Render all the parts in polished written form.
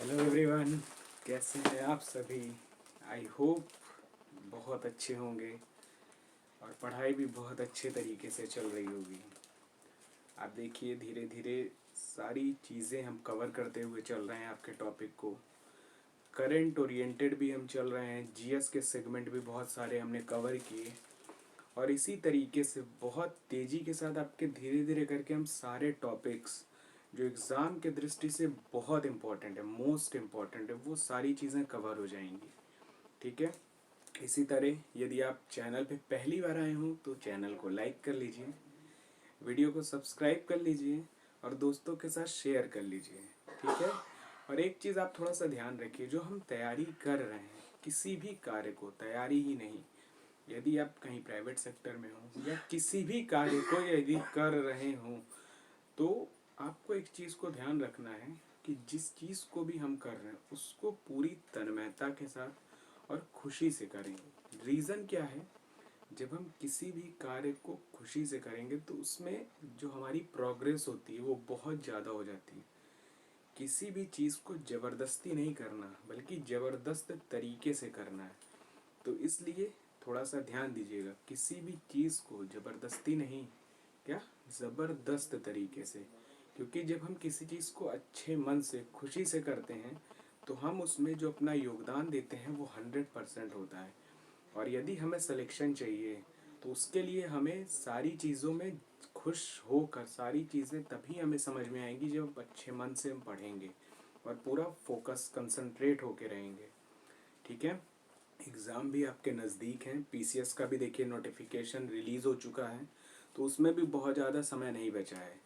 Hello everyone, कैसे हैं आप सभी। आई होप बहुत अच्छे होंगे और पढ़ाई भी बहुत अच्छे तरीके से चल रही होगी। आप देखिए धीरे धीरे सारी चीज़ें हम कवर करते हुए चल रहे हैं। आपके टॉपिक को करंट ओरिएंटेड भी हम चल रहे हैं, जीएस के सेगमेंट भी बहुत सारे हमने कवर किए और इसी तरीके से बहुत तेज़ी के साथ आपके धीरे धीरे करके हम सारे टॉपिक्स जो एग्ज़ाम के दृष्टि से बहुत इम्पोर्टेंट है, मोस्ट इम्पॉर्टेंट है, वो सारी चीज़ें कवर हो जाएंगी। ठीक है। इसी तरह यदि आप चैनल पे पहली बार आए हों तो चैनल को लाइक कर लीजिए, वीडियो को सब्सक्राइब कर लीजिए और दोस्तों के साथ शेयर कर लीजिए। ठीक है। और एक चीज़ आप थोड़ा सा ध्यान रखिए, जो हम तैयारी कर रहे हैं किसी भी कार्य को, तैयारी ही नहीं, यदि आप कहीं प्राइवेट सेक्टर में हो या किसी भी कार्य को यदि कर रहे हो तो आपको एक चीज़ को ध्यान रखना है कि जिस चीज़ को भी हम कर रहे हैं उसको पूरी तन्मयता के साथ और खुशी से करेंगे। रीज़न क्या है, जब हम किसी भी कार्य को खुशी से करेंगे तो उसमें जो हमारी प्रोग्रेस होती है वो बहुत ज़्यादा हो जाती है। किसी भी चीज़ को ज़बरदस्ती नहीं करना बल्कि ज़बरदस्त तरीके से करना है। तो इसलिए थोड़ा सा ध्यान दीजिएगा, किसी भी चीज़ को ज़बरदस्ती नहीं, क्या, ज़बरदस्त तरीके से। क्योंकि जब हम किसी चीज़ को अच्छे मन से खुशी से करते हैं तो हम उसमें जो अपना योगदान देते हैं वो 100% होता है। और यदि हमें सिलेक्शन चाहिए तो उसके लिए हमें सारी चीज़ों में खुश होकर, सारी चीज़ें तभी हमें समझ में आएंगी जब अच्छे मन से हम पढ़ेंगे और पूरा फोकस कंसंट्रेट होके रहेंगे। ठीक है। एग्ज़ाम भी आपके नज़दीक हैं, पीसीएस का भी देखिए नोटिफिकेशन रिलीज़ हो चुका है, तो उसमें भी बहुत ज़्यादा समय नहीं बचा है।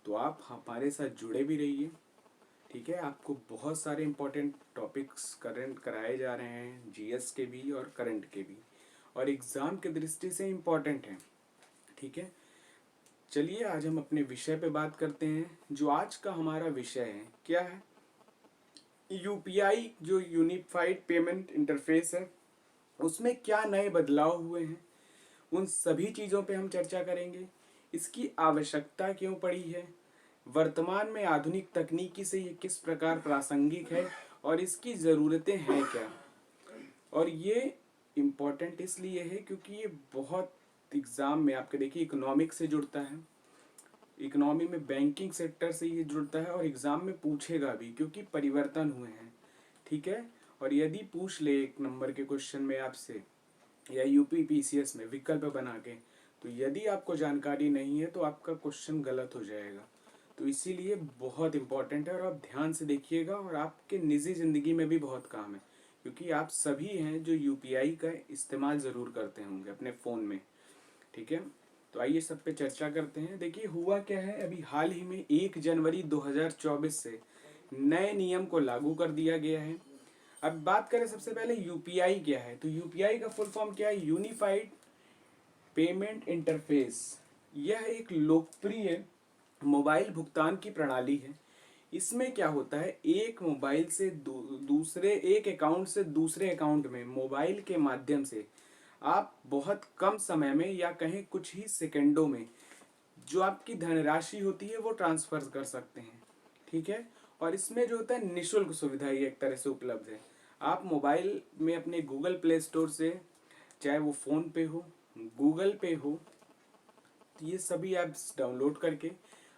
तो आप हमारे साथ जुड़े भी रहिए। ठीक है। आपको बहुत सारे इम्पोर्टेंट टॉपिक्स करंट कराए जा रहे हैं, जीएस के भी और करंट के भी, और एग्ज़ाम के दृष्टि से इम्पोर्टेंट हैं। ठीक है। चलिए आज हम अपने विषय पे बात करते हैं। जो आज का हमारा विषय है क्या है, यूपीआई जो यूनिफाइड पेमेंट इंटरफेस है उसमें क्या नए बदलाव हुए हैं, उन सभी चीज़ों पे हम चर्चा करेंगे। इसकी आवश्यकता क्यों पड़ी है, वर्तमान में आधुनिक तकनीकी से ये किस प्रकार प्रासंगिक है और इसकी ज़रूरतें हैं क्या। और ये इम्पोर्टेंट इसलिए है क्योंकि ये बहुत एग्ज़ाम में आपके देखिए इकोनॉमिक से जुड़ता है, इकोनॉमी में बैंकिंग सेक्टर से ये जुड़ता है और एग्ज़ाम में पूछेगा भी क्योंकि परिवर्तन हुए हैं। ठीक है। और यदि पूछ ले एक नंबर के क्वेश्चन में आपसे या यूपी पीसीएस में विकल्प बना के, तो यदि आपको जानकारी नहीं है तो आपका क्वेश्चन गलत हो जाएगा। तो इसीलिए बहुत इम्पोर्टेंट है और आप ध्यान से देखिएगा और आपके निजी ज़िंदगी में भी बहुत काम है क्योंकि आप सभी हैं जो यूपीआई का इस्तेमाल ज़रूर करते होंगे अपने फ़ोन में। ठीक है। तो आइए सब पे चर्चा करते हैं। देखिए हुआ क्या है, अभी हाल ही में 1 जनवरी 2024 से नए नियम को लागू कर दिया गया है। अब बात करें सबसे पहले यूपीआई क्या है, तो यूपीआई का फुल फॉर्म क्या है, यूनिफाइड पेमेंट इंटरफेस। यह एक लोकप्रिय मोबाइल भुगतान की प्रणाली है। इसमें क्या होता है, एक मोबाइल से दूसरे, एक अकाउंट से दूसरे अकाउंट में मोबाइल के माध्यम से आप बहुत कम समय में या कहें कुछ ही सेकंडों में जो आपकी धनराशि होती है वो ट्रांसफर कर सकते हैं। ठीक है। और इसमें जो होता है निःशुल्क सुविधा ये एक तरह से उपलब्ध है। आप मोबाइल में अपने गूगल प्ले स्टोर से, चाहे वो फ़ोन पे हो, गूगल पे हो, तो ये सभी ऐप्स डाउनलोड करके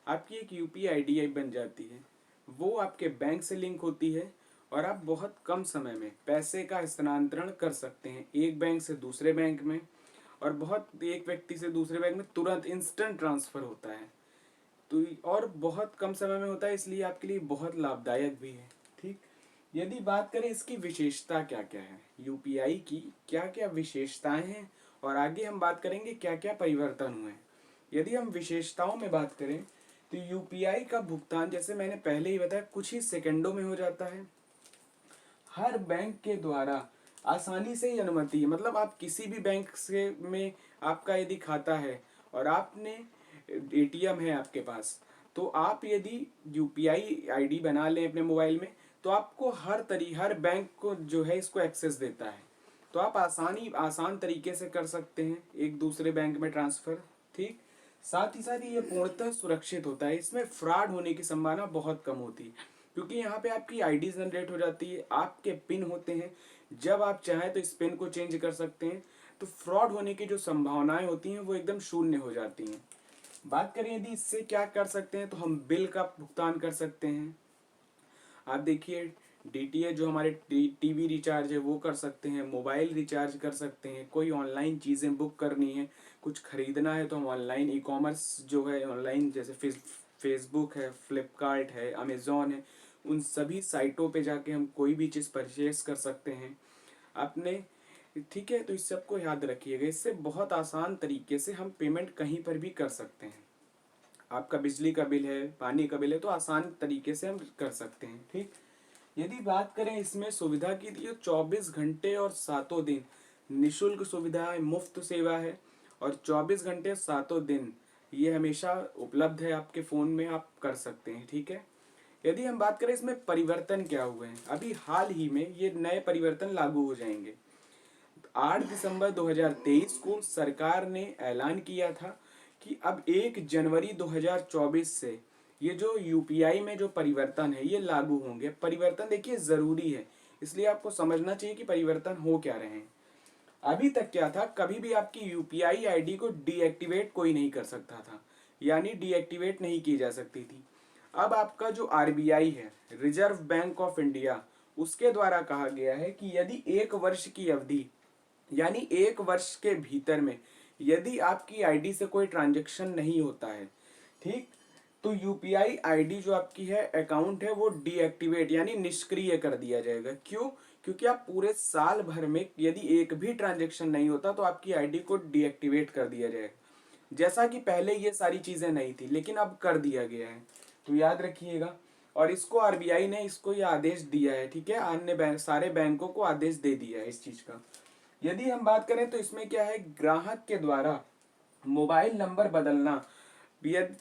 आपकी एक यूपीआई आईडी बन जाती है। वो आपके बैंक से लिंक होती है और आप बहुत कम समय में पैसे का स्थानांतरण कर सकते हैं एक बैंक से दूसरे बैंक में, और बहुत एक व्यक्ति से दूसरे बैंक में तुरंत इंस्टेंट ट्रांसफ़र होता है। तो और बहुत कम समय में होता है, इसलिए आपके लिए बहुत लाभदायक भी है। ठीक। यदि बात करें इसकी विशेषता क्या क्या है, यूपीआई की क्या क्या विशेषताएं हैं, और आगे हम बात करेंगे क्या क्या परिवर्तन हुए हैं। यदि हम विशेषताओं में बात करें तो यूपीआई का भुगतान जैसे मैंने पहले ही बताया कुछ ही सेकंडों में हो जाता है। हर बैंक के द्वारा आसानी से ही अनुमति है, मतलब आप किसी भी बैंक से में आपका यदि खाता है और आपने एटीएम है आपके पास, तो आप यदि यूपीआई आईडी बना लें अपने मोबाइल में तो आपको हर बैंक को जो है इसको एक्सेस देता है। तो आप आसान तरीके से कर सकते हैं एक दूसरे बैंक में ट्रांसफ़र। ठीक। साथ ही साथ ये पूर्णतः सुरक्षित होता है, इसमें फ्रॉड होने की संभावना बहुत कम होती है क्योंकि यहाँ पे आपकी आईडी जनरेट हो जाती है, आपके पिन होते हैं, जब आप चाहें तो इस पिन को चेंज कर सकते हैं। तो फ्रॉड होने की जो संभावनाएं होती हैं वो एकदम शून्य हो जाती हैं। बात करें यदि इससे क्या कर सकते हैं, तो हम बिल का भुगतान कर सकते हैं। आप देखिए डीटीएच जो हमारे टीवी रिचार्ज है वो कर सकते हैं, मोबाइल रिचार्ज कर सकते हैं, कोई ऑनलाइन चीज़ें बुक करनी है, कुछ खरीदना है तो हम ऑनलाइन ई कॉमर्स जो है ऑनलाइन, जैसे फेसबुक है, फ्लिपकार्ट है, अमेज़ॉन है, उन सभी साइटों पे जाके हम कोई भी चीज़ परचेस कर सकते हैं अपने। ठीक है, तो इस सबको याद रखिएगा, इससे बहुत आसान तरीके से हम पेमेंट कहीं पर भी कर सकते हैं। आपका बिजली का बिल है, पानी का बिल है, तो आसान तरीके से हम कर सकते हैं। ठीक, यदि बात करें इसमें सुविधा की, तो ये 24 घंटे और सातों दिन निःशुल्क सुविधा है, मुफ्त सेवा है, और 24 घंटे सातों दिन ये हमेशा उपलब्ध है आपके फ़ोन में, आप कर सकते हैं। ठीक है, यदि हम बात करें इसमें परिवर्तन क्या हुए हैं, अभी हाल ही में ये नए परिवर्तन लागू हो जाएंगे। 8 दिसंबर 2023 को सरकार ने ऐलान किया था कि अब 1 जनवरी 2024 से ये जो यूपीआई में जो परिवर्तन है ये लागू होंगे। परिवर्तन देखिए ज़रूरी है, इसलिए आपको समझना चाहिए कि परिवर्तन हो क्या रहे हैं। अभी तक क्या था, कभी भी आपकी यूपीआई आईडी को डीएक्टिवेट कोई नहीं कर सकता था, यानी डीएक्टिवेट नहीं की जा सकती थी। अब आपका जो आरबीआई है, रिजर्व बैंक ऑफ इंडिया, उसके द्वारा कहा गया है कि यदि 1 वर्ष की अवधि, यानी 1 वर्ष के भीतर में यदि आपकी आईडी से कोई ट्रांजैक्शन नहीं होता है, ठीक, तो यूपीआई आईडी जो आपकी है, अकाउंट है, वो डीएक्टिवेट यानी निष्क्रिय कर दिया जाएगा। क्यों? क्योंकि आप पूरे साल भर में यदि एक भी ट्रांजैक्शन नहीं होता तो आपकी आईडी को डीएक्टिवेट कर दिया जाएगा। जैसा कि पहले ये सारी चीजें नहीं थी, लेकिन अब कर दिया गया है, तो याद रखिएगा। और इसको आरबीआई ने इसको ये आदेश दिया है, ठीक है, अन्य सारे बैंकों को आदेश दे दिया है इस चीज का। यदि हम बात करें तो इसमें क्या है, ग्राहक के द्वारा मोबाइल नंबर बदलना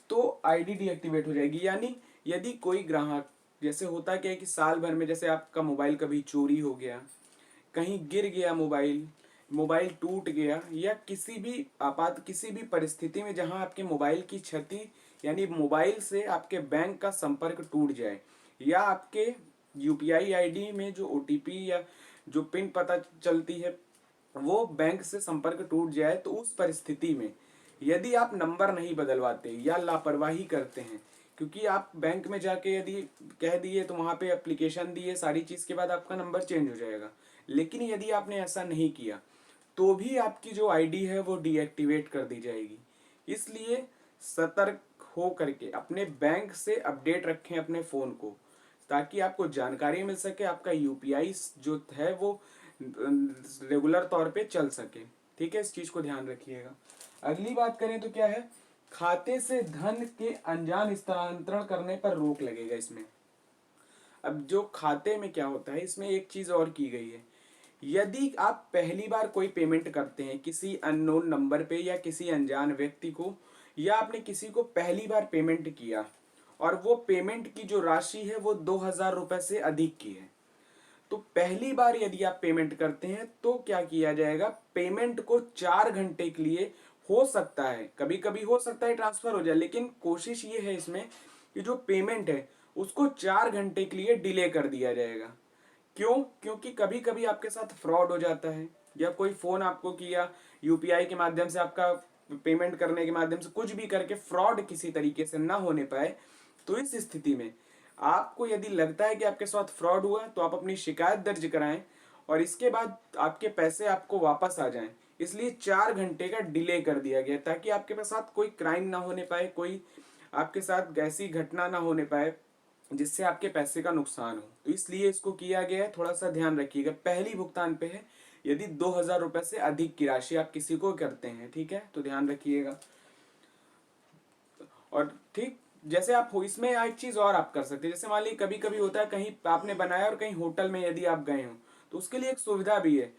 तो आईडी डीएक्टिवेट हो जाएगी। यानी यदि कोई ग्राहक, जैसे होता क्या है कि साल भर में जैसे आपका मोबाइल कभी चोरी हो गया, कहीं गिर गया मोबाइल, मोबाइल टूट गया, या किसी भी परिस्थिति में जहां आपके मोबाइल की क्षति, यानी मोबाइल से आपके बैंक का संपर्क टूट जाए, या आपके यूपीआई आईडी में जो ओटीपी या जो पिन पता चलती है वो बैंक से संपर्क टूट जाए, तो उस परिस्थिति में यदि आप नंबर नहीं बदलवाते या लापरवाही करते हैं, क्योंकि आप बैंक में जाके यदि कह दिए तो वहाँ पे एप्लीकेशन दिए सारी चीज़ के बाद आपका नंबर चेंज हो जाएगा, लेकिन यदि आपने ऐसा नहीं किया तो भी आपकी जो आईडी है वो डीएक्टिवेट कर दी जाएगी। इसलिए सतर्क हो करके अपने बैंक से अपडेट रखें अपने फ़ोन को, ताकि आपको जानकारी मिल सके, आपका यूपीआई जो है वो रेगुलर तौर पे चल सके। ठीक है, इस चीज़ को ध्यान रखिएगा। अगली बात करें तो क्या है, खाते से धन के अनजान स्थानांतरण करने पर रोक लगेगा इसमें। अब जो खाते में क्या होता है, इसमें एक चीज़ और की गई है, यदि आप पहली बार कोई पेमेंट करते हैं किसी अननोन नंबर पे या किसी अनजान व्यक्ति को, या आपने किसी को पहली बार पेमेंट किया और वो पेमेंट की जो राशि है वो 2,000 रुपये से अधिक की है, तो पहली बार यदि आप पेमेंट करते हैं तो क्या किया जाएगा, पेमेंट को 4 घंटे के लिए, हो सकता है कभी कभी हो सकता है ट्रांसफर हो जाए, लेकिन कोशिश ये है इसमें कि जो पेमेंट है उसको 4 घंटे के लिए डिले कर दिया जाएगा। क्यों? क्योंकि कभी कभी आपके साथ फ्रॉड हो जाता है, या कोई फोन आपको किया यूपीआई के माध्यम से, आपका पेमेंट करने के माध्यम से कुछ भी करके फ्रॉड किसी तरीके से ना होने पाए, तो इस स्थिति में आपको यदि लगता है कि आपके साथ फ्रॉड हुआ तो आप अपनी शिकायत दर्ज कराएं, और इसके बाद आपके पैसे आपको वापस आ जाएं। इसलिए 4 घंटे का डिले कर दिया गया, ताकि आपके साथ कोई क्राइम ना होने पाए, कोई आपके साथ ऐसी घटना ना होने पाए जिससे आपके पैसे का नुकसान हो। तो इसलिए इसको किया गया है, थोड़ा सा ध्यान रखिएगा। पहली भुगतान पे है, यदि 2,000 रुपये से अधिक की राशि आप किसी को करते हैं, ठीक है, तो ध्यान रखिएगा। और ठीक, जैसे आप हो इसमें एक चीज़ और आप कर सकते हैं, जैसे मान लीजिए कभी कभी होता है कहीं आपने बनाया और कहीं होटल में यदि आप गए हो, तो उसके लिए एक सुविधा भी है।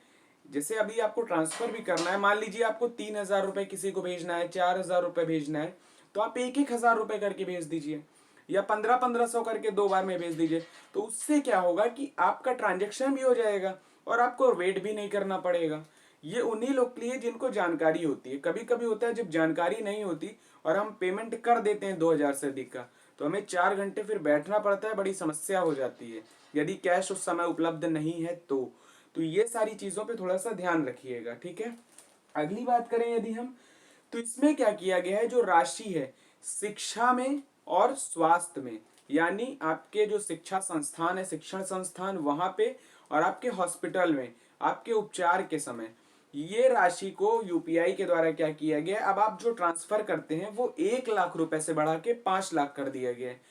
जैसे अभी आपको ट्रांसफर भी करना है, मान लीजिए आपको 3,000 रुपये किसी को भेजना है, 4,000 रुपये भेजना है, तो आप 1,000 रुपये करके भेज दीजिए, या 1500 करके 2 बार में भेज दीजिए। तो उससे क्या होगा कि आपका ट्रांजेक्शन भी हो जाएगा और आपको वेट भी नहीं करना पड़ेगा। ये उन्हीं लोग के लिए जिनको जानकारी होती है। कभी कभी होता है जब जानकारी नहीं होती और हम पेमेंट कर देते हैं 2,000 से अधिक का, तो हमें 4 घंटे फिर बैठना पड़ता है, बड़ी समस्या हो जाती है यदि कैश उस समय उपलब्ध नहीं है तो ये सारी चीज़ों पे थोड़ा सा ध्यान रखिएगा, ठीक है। अगली बात करें यदि हम, तो इसमें क्या किया गया है, जो राशि है शिक्षा में और स्वास्थ्य में, यानी आपके जो शिक्षा संस्थान है, शिक्षण संस्थान वहां पे, और आपके हॉस्पिटल में आपके उपचार के समय, ये राशि को यूपीआई के द्वारा क्या किया गया, अब आप जो ट्रांसफर करते हैं वो 1 लाख रुपए से बढ़ा के 5 लाख कर दिया गया है,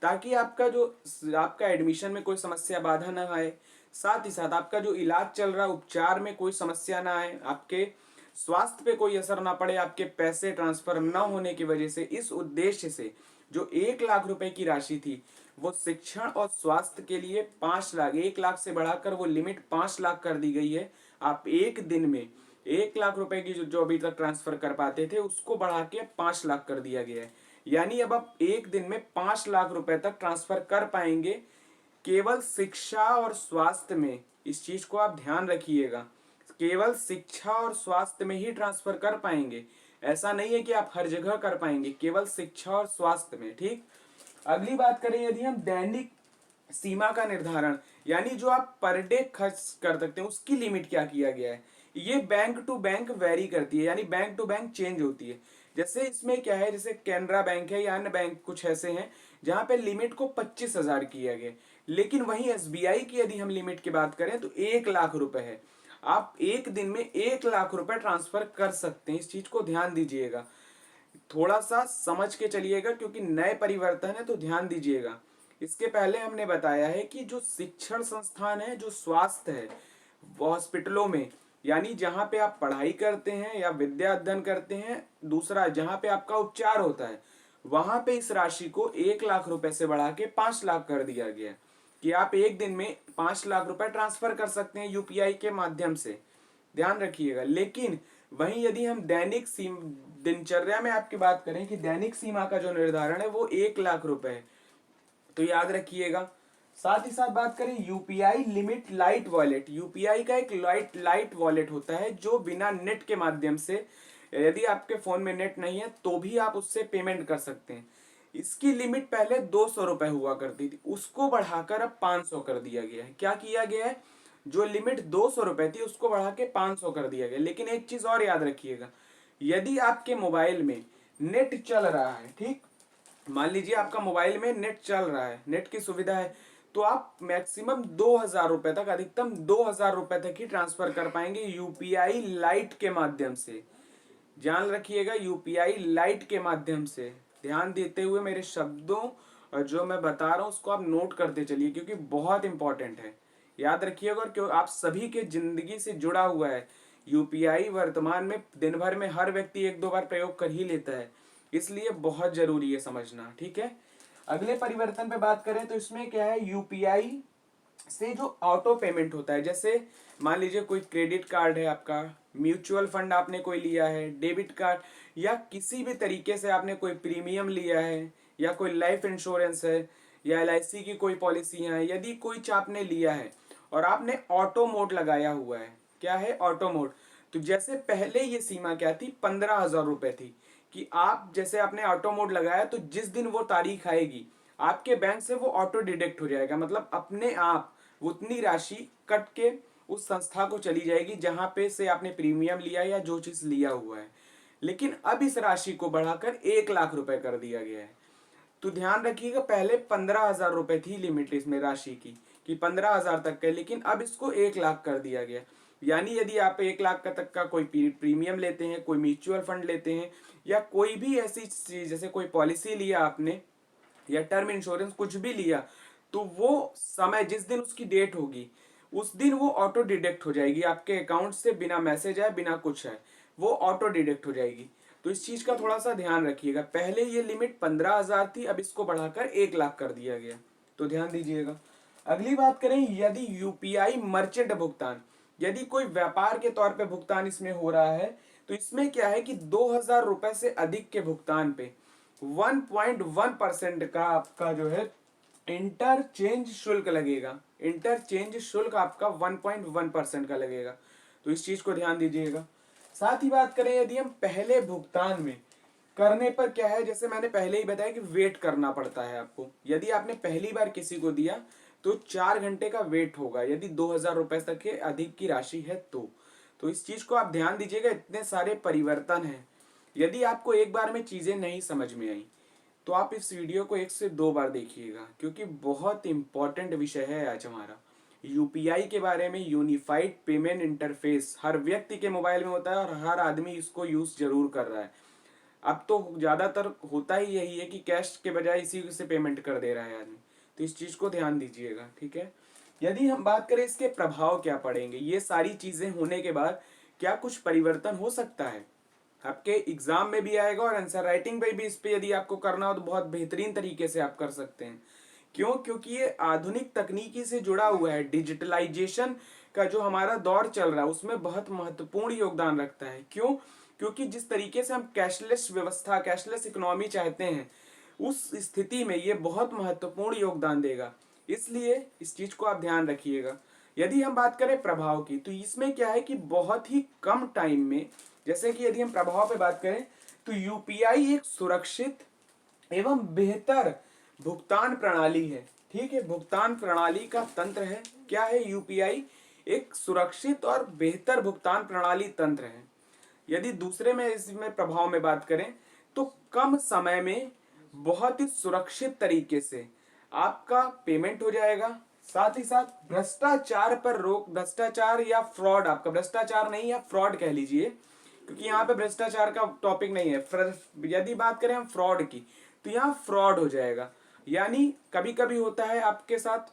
ताकि आपका एडमिशन में कोई समस्या बाधा ना आए, साथ ही साथ आपका जो इलाज चल रहा है उपचार में कोई समस्या ना आए, आपके स्वास्थ्य पे कोई असर ना पड़े आपके पैसे ट्रांसफर ना होने की वजह से। इस उद्देश्य से जो 1 लाख रुपए की राशि थी वो शिक्षण और स्वास्थ्य के लिए 5 लाख, 1 लाख से बढ़ाकर वो लिमिट 5 लाख कर दी गई है। आप एक दिन में 1 लाख रुपए की जो अभी तक ट्रांसफर कर पाते थे उसको बढ़ा के 5 लाख कर दिया गया है, यानी अब आप एक दिन में 5 लाख रुपए तक ट्रांसफर कर पाएंगे केवल शिक्षा और स्वास्थ्य में। इस चीज को आप ध्यान रखिएगा, केवल शिक्षा और स्वास्थ्य में ही ट्रांसफर कर पाएंगे, ऐसा नहीं है कि आप हर जगह कर पाएंगे, केवल शिक्षा और स्वास्थ्य में, ठीक। अगली बात करें यदि हम दैनिक सीमा का निर्धारण, यानी जो आप पर डे खर्च कर सकते हैं उसकी लिमिट क्या किया गया है, ये बैंक टू बैंक वेरी करती है, यानी बैंक टू बैंक चेंज होती है। जैसे इसमें क्या है, जैसे कैनरा बैंक है या अन्य बैंक कुछ ऐसे हैं जहां पे लिमिट को 25,000 किया गया, लेकिन वहीं एसबीआई की यदि हम लिमिट की बात करें तो 1 लाख रुपए है। आप एक दिन में 1 लाख रुपए ट्रांसफर कर सकते हैं, इस चीज को ध्यान दीजिएगा, थोड़ा सा समझ के चलिएगा क्योंकि नए परिवर्तन है तो ध्यान दीजिएगा। इसके पहले हमने बताया है कि जो शिक्षण संस्थान है, जो स्वास्थ्य है, हॉस्पिटलों में, यानी जहां पे आप पढ़ाई करते हैं या विद्या अध्ययन करते हैं, दूसरा जहां पे आपका उपचार होता है, वहां पे इस राशि को 1 लाख रुपए से बढ़ा के 5 लाख कर दिया गया कि आप एक दिन में 5 लाख रुपए ट्रांसफर कर सकते हैं यूपीआई के माध्यम से, ध्यान रखिएगा। लेकिन वहीं यदि हम दिनचर्या में आपकी बात करें कि दैनिक सीमा का जो निर्धारण है वो 1 लाख रुपए है, तो याद रखिएगा। साथ ही साथ बात करें UPI limit lite wallet, UPI का एक लाइट वॉलेट होता है जो बिना नेट के माध्यम से, यदि आपके फोन में नेट नहीं है तो भी आप उससे पेमेंट कर सकते हैं। इसकी लिमिट पहले 200 रुपए हुआ करती थी, उसको बढ़ाकर अब 500 कर दिया गया है। क्या किया गया है, जो लिमिट 200 रुपए थी उसको बढ़ा के 500 कर दिया गया। लेकिन एक चीज और याद रखिएगा, यदि आपके मोबाइल में नेट चल रहा है, ठीक, मान लीजिए आपका मोबाइल में नेट चल रहा है, नेट की सुविधा है, तो आप मैक्सिमम 2,000 रुपए तक, अधिकतम 2,000 रुपए तक ही ट्रांसफर कर पाएंगे यूपीआई लाइट के माध्यम से। ध्यान रखिएगा, यूपीआई लाइट के माध्यम से, ध्यान देते हुए मेरे शब्दों और जो मैं बता रहा हूं उसको आप नोट करते चलिए क्योंकि बहुत इंपॉर्टेंट है, याद रखिएगा। और क्यों आप सभी के जिंदगी से जुड़ा हुआ है यूपीआई, वर्तमान में दिन भर में हर व्यक्ति 1-2 बार प्रयोग कर ही लेता है, इसलिए बहुत जरूरी है समझना, ठीक है। अगले परिवर्तन पे बात करें तो इसमें क्या है, यूपीआई से जो ऑटो पेमेंट होता है, जैसे मान लीजिए कोई क्रेडिट कार्ड है आपका, म्यूचुअल फंड आपने कोई लिया है, डेबिट कार्ड, या किसी भी तरीके से आपने कोई प्रीमियम लिया है, या कोई लाइफ इंश्योरेंस है, या एलआईसी की कोई पॉलिसी है, यदि कोई आपने लिया है और आपने ऑटो मोड लगाया हुआ है, क्या है ऑटो मोड, तो जैसे पहले ये सीमा क्या थी, 15,000 रुपए थी, कि आप जैसे आपने ऑटो मोड लगाया तो जिस दिन वो तारीख आएगी आपके बैंक से वो ऑटो डिडक्ट हो जाएगा, मतलब अपने आप उतनी राशि कट के उस संस्था को चली जाएगी जहां पे से आपने प्रीमियम लिया या जो चीज लिया हुआ है। लेकिन अब इस राशि को बढ़ाकर 1 लाख रुपए कर दिया गया है। तो ध्यान रखिएगा, पहले 15,000 रुपए थी लिमिट इसमें राशि की कि 15,000 तक के, लेकिन अब इसको 1 लाख कर दिया गया। यानी यदि आप 1 लाख का तक का कोई प्रीमियम लेते हैं, कोई म्यूचुअल फंड लेते हैं, या कोई भी ऐसी चीज जैसे कोई पॉलिसी लिया आपने या टर्म इंश्योरेंस कुछ भी लिया, तो वो समय जिस दिन उसकी डेट होगी उस दिन वो ऑटो डिडक्ट हो जाएगी आपके अकाउंट से, बिना मैसेज है बिना कुछ है, वो ऑटो डिडक्ट हो जाएगी। तो इस चीज का थोड़ा सा ध्यान रखिएगा, पहले ये लिमिट 15,000 थी, अब इसको बढ़ाकर 1 लाख कर दिया गया, तो ध्यान दीजिएगा। अगली बात करें, यदि यूपीआई मर्चेंट भुगतान, यदि कोई व्यापार के तौर पे भुगतान इसमें हो रहा है, तो इसमें क्या है कि 2,000 रुपए से अधिक के भुगतान पे 1.1% का आपका जो है इंटरचेंज शुल्क लगेगा। इंटरचेंज शुल्क आपका 1.1% का लगेगा, तो इस चीज को ध्यान दीजिएगा। साथ ही बात करें यदि हम पहले भुगतान में करने पर क्या है, जैसे मैंने पहले ही बताया कि वेट करना पड़ता है आपको। यदि आपने पहली बार किसी को दिया तो 4 घंटे का वेट होगा, यदि 2,000 रुपए तक के अधिक की राशि है तो इस चीज को आप ध्यान दीजिएगा। इतने सारे परिवर्तन हैं। यदि आपको एक बार में चीजें नहीं समझ में आई तो आप इस वीडियो को 1 से 2 बार देखिएगा, क्योंकि बहुत इंपॉर्टेंट विषय है आज हमारा। यूपीआई के बारे में, यूनिफाइड पेमेंट इंटरफेस हर व्यक्ति के मोबाइल में होता है और हर आदमी इसको यूज जरूर कर रहा है। अब तो ज्यादातर होता ही यही है कि कैश के बजाय इसी से पेमेंट कर दे रहा है आदमी। तो इस चीज को ध्यान दीजिएगा, ठीक है। यदि हम बात करें इसके प्रभाव क्या पड़ेंगे, ये सारी चीजें होने के बाद क्या कुछ परिवर्तन हो सकता है, आपके एग्जाम में भी आएगा और आंसर राइटिंग पे भी इस पे यदि आपको करना हो तो बहुत बेहतरीन तरीके से आप कर सकते हैं। क्यों? क्योंकि ये आधुनिक तकनीकी से जुड़ा हुआ है। डिजिटलाइजेशन का जो हमारा दौर चल रहा है उसमें बहुत महत्वपूर्ण योगदान रखता है। क्यों? क्योंकि जिस तरीके से हम कैशलेस व्यवस्था, कैशलेस इकोनॉमी चाहते हैं, उस स्थिति में ये बहुत महत्वपूर्ण योगदान देगा। इसलिए इस चीज को आप ध्यान रखिएगा। यदि हम बात करें प्रभाव की, तो इसमें क्या है कि बहुत ही कम टाइम में, जैसे कि यदि हम प्रभाव पे बात करें तो यूपीआई एक सुरक्षित एवं बेहतर भुगतान प्रणाली है। ठीक है, भुगतान प्रणाली का तंत्र है। क्या है यूपीआई? एक सुरक्षित और बेहतर भुगतान प्रणाली तंत्र है। यदि दूसरे में इसमें प्रभाव में बात करें तो कम समय में बहुत ही सुरक्षित तरीके से आपका पेमेंट हो जाएगा। साथ ही साथ भ्रष्टाचार पर रोक, भ्रष्टाचार या फ्रॉड, आपका भ्रष्टाचार नहीं या फ्रॉड कह लीजिए, क्योंकि यहाँ पे भ्रष्टाचार का टॉपिक नहीं है। यदि बात करें हम फ्रॉड की तो यहाँ फ्रॉड हो जाएगा। यानी कभी कभी होता है आपके साथ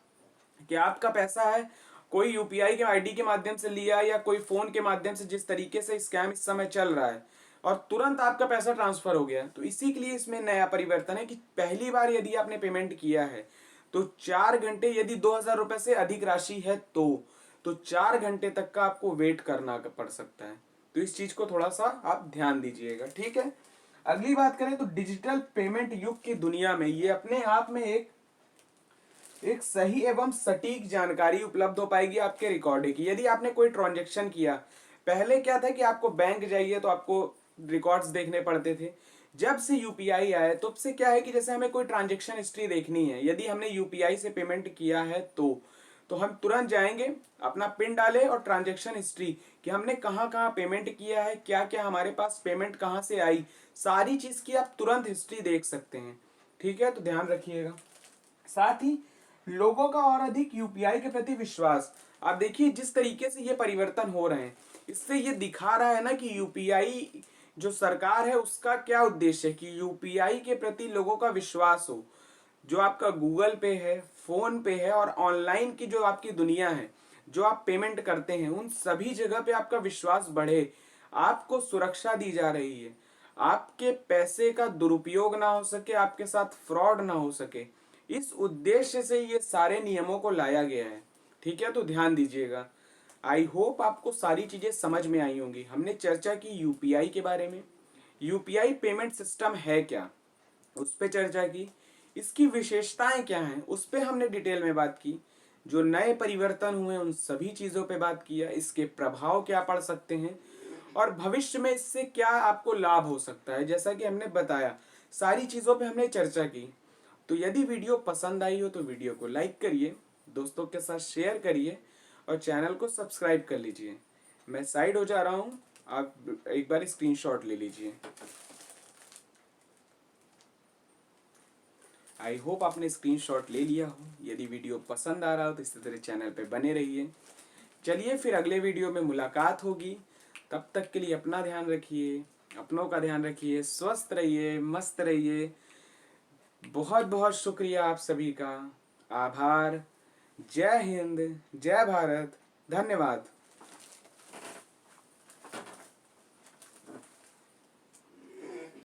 कि आपका पैसा है, कोई यूपीआई के आईडी के माध्यम से लिया या कोई फोन के माध्यम से, जिस तरीके से स्कैम इस समय चल रहा है, और तुरंत आपका पैसा ट्रांसफर हो गया। तो इसी के लिए इसमें नया परिवर्तन है कि पहली बार यदि आपने पेमेंट किया है तो 4 घंटे, यदि 2,000 रुपए से अधिक राशि है तो 4 घंटे तक का आपको वेट करना पड़ सकता है। तो इस चीज को थोड़ा सा आप ध्यान दीजिएगा, ठीक है। अगली बात करें तो डिजिटल पेमेंट युग की दुनिया में ये अपने आप में एक सही एवं सटीक जानकारी उपलब्ध हो पाएगी आपके रिकॉर्ड की। यदि आपने कोई ट्रांजेक्शन किया, पहले क्या था कि आपको बैंक जाइए तो आपको रिकॉर्ड्स देखने पड़ते थे। जब से यूपीआई आया तब से क्या है कि जैसे हमें कोई ट्रांजेक्शन हिस्ट्री देखनी है, यदि हमने यूपीआई से पेमेंट किया है तो हम तुरंत जाएंगे, अपना पिन डालें और ट्रांजेक्शन हिस्ट्री कि हमने कहाँ कहाँ पेमेंट किया है, क्या क्या हमारे पास पेमेंट कहाँ से आई, सारी चीज की आप तुरंत हिस्ट्री देख सकते हैं। ठीक है, तो ध्यान रखिएगा। साथ ही लोगों का और अधिक यूपीआई के प्रति विश्वास। आप देखिए जिस तरीके से ये परिवर्तन हो रहे हैं, इससे ये दिखा रहा है ना कि यूपीआई जो सरकार है उसका क्या उद्देश्य है कि यूपीआई के प्रति लोगों का विश्वास हो। जो आपका गूगल पे है, फोन पे है और ऑनलाइन की जो आपकी दुनिया है, जो आप पेमेंट करते हैं, उन सभी जगह पे आपका विश्वास बढ़े। आपको सुरक्षा दी जा रही है, आपके पैसे का दुरुपयोग ना हो सके, आपके साथ फ्रॉड ना हो सके, इस उद्देश्य से ये सारे नियमों को लाया गया है। ठीक है, तो ध्यान दीजिएगा। आई होप आपको सारी चीजें समझ में आई होंगी। हमने चर्चा की यूपीआई के बारे में, यूपीआई पेमेंट सिस्टम है क्या उस पर चर्चा की, इसकी विशेषताएं क्या हैं उस पर हमने डिटेल में बात की, जो नए परिवर्तन हुए उन सभी चीजों पे बात किया, इसके प्रभाव क्या पड़ सकते हैं और भविष्य में इससे क्या आपको लाभ हो सकता है, जैसा कि हमने बताया। सारी चीजों पे हमने चर्चा की। तो यदि वीडियो पसंद आई हो तो वीडियो को लाइक करिए, दोस्तों के साथ शेयर करिए और चैनल को सब्सक्राइब कर लीजिए। मैं साइड हो जा रहा हूँ, आप एक बार स्क्रीनशॉट ले लीजिए। आई होप आपने स्क्रीनशॉट ले लिया हो। यदि वीडियो पसंद आ रहा हो तो इसी तरह चैनल पे बने रहिए। चलिए फिर अगले वीडियो में मुलाकात होगी। तब तक के लिए अपना ध्यान रखिए, अपनों का ध्यान रखिए, स्वस्थ रहिए, मस्त रहिए। बहुत बहुत शुक्रिया आप सभी का। आभार। जय हिंद, जय भारत, धन्यवाद।